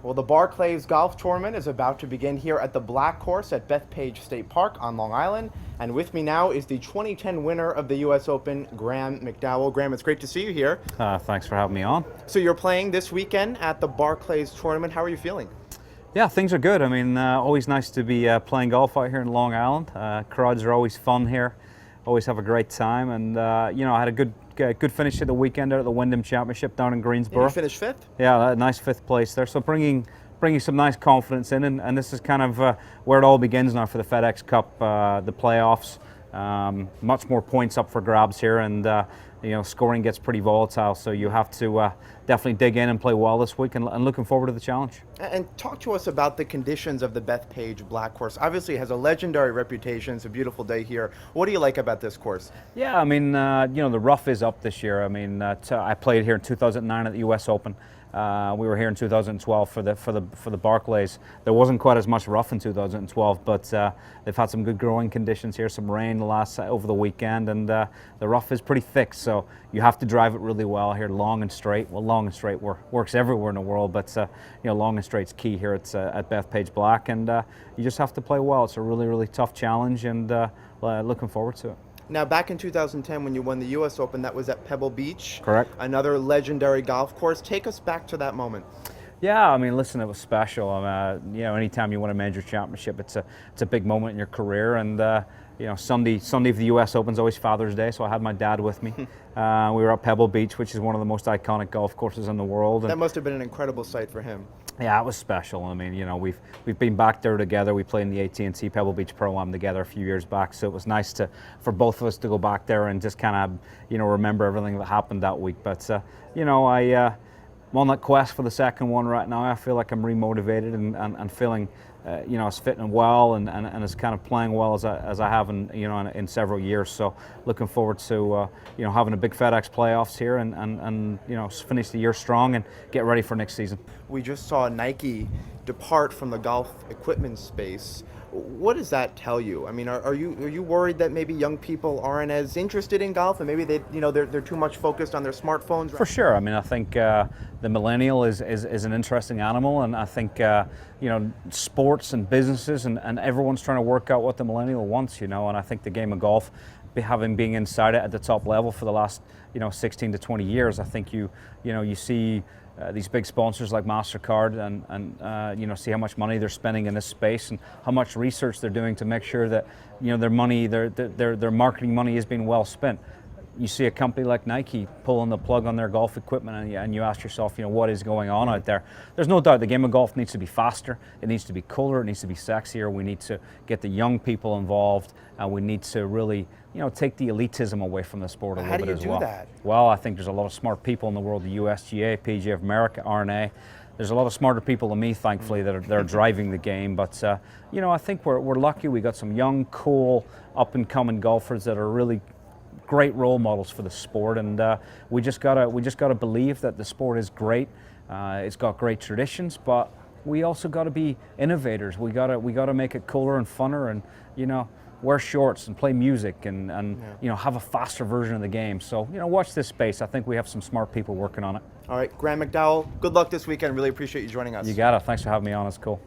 Well, the Barclays Golf Tournament is about to begin here at the Black Course at Bethpage State Park on Long Island. And with me now is the 2010 winner of the U.S. Open, Graeme McDowell. Graeme, it's great to see you here. Thanks for having me on. So you're playing this weekend at the Barclays Tournament. How are you feeling? Yeah, things are good. I mean, always nice to be playing golf out here in Long Island. Crowds are always fun here. Always have a great time. And, I had a good finish to the weekend out at the Wyndham Championship down in Greensboro. You finished fifth? Yeah, a nice fifth place there. So bringing some nice confidence in, and this is kind of where it all begins now for the FedEx Cup, the playoffs. Much more points up for grabs here, and scoring gets pretty volatile. So you have to definitely dig in and play well this week, and looking forward to the challenge. And talk to us about the conditions of the Bethpage Black Course. Obviously, it has a legendary reputation. It's a beautiful day here. What do you like about this course? Yeah, I mean, the rough is up this year. I mean, I played here in 2009 at the U.S. Open. We were here in 2012 for the Barclays. There wasn't quite as much rough in 2012, but they've had some good growing conditions here. Some rain over the weekend, and the rough is pretty thick. So you have to drive it really well here, long and straight. Well, long and straight works everywhere in the world, but long and straight's key here at Bethpage Black, and you just have to play well. It's a really, really tough challenge, and looking forward to it. Now, back in 2010, when you won the U.S. Open, that was at Pebble Beach. Correct. Another legendary golf course. Take us back to that moment. Yeah, I mean, listen, it was special. Anytime you win a major championship, it's a big moment in your career. And Sunday of the U.S. Open is always Father's Day, so I had my dad with me. We were at Pebble Beach, which is one of the most iconic golf courses in the world. And that must have been an incredible sight for him. Yeah, it was special. I mean, we've been back there together. We played in the AT&T Pebble Beach Pro-Am together a few years back, so it was nice for both of us to go back there and just kind of remember everything that happened that week. But I'm on that quest for the second one right now. I feel like I'm remotivated and feeling as fit and well and as kind of playing well as I have in several years. So looking forward to having a big FedEx playoffs here and finish the year strong and get ready for next season. We just saw Nike depart from the golf equipment space. What does that tell you? I mean, are you worried that maybe young people aren't as interested in golf, and maybe they're too much focused on their smartphones? For sure. I mean, I think the millennial is an interesting animal, and I think sports and businesses and everyone's trying to work out what the millennial wants, and I think the game of golf, being inside it at the top level for the last 16 to 20 years, I think you see these big sponsors like MasterCard and see how much money they're spending in this space and how much research they're doing to make sure that their money, their marketing money is being well spent. You see a company like Nike pulling the plug on their golf equipment, and you ask yourself, what is going on out there? There's no doubt the game of golf needs to be faster, it needs to be cooler, it needs to be sexier. We need to get the young people involved, and we need to really take the elitism away from the sport a little bit as well. How do you do that? Well, I think there's a lot of smart people in the world, the USGA, PGA of America, R&A. There's a lot of smarter people than me, thankfully, that are driving the game. But I think we're lucky. We got some young, cool, up-and-coming golfers that are really great role models for the sport, and we just gotta believe that the sport is great. It's got great traditions, but we also got to be innovators. We gotta make it cooler and funner, and wear shorts and play music and have a faster version of the game. So watch this space. I think we have some smart people working on it. All right, Graeme McDowell, good luck this weekend. Really appreciate you joining us. You got it. Thanks for having me on. It's cool.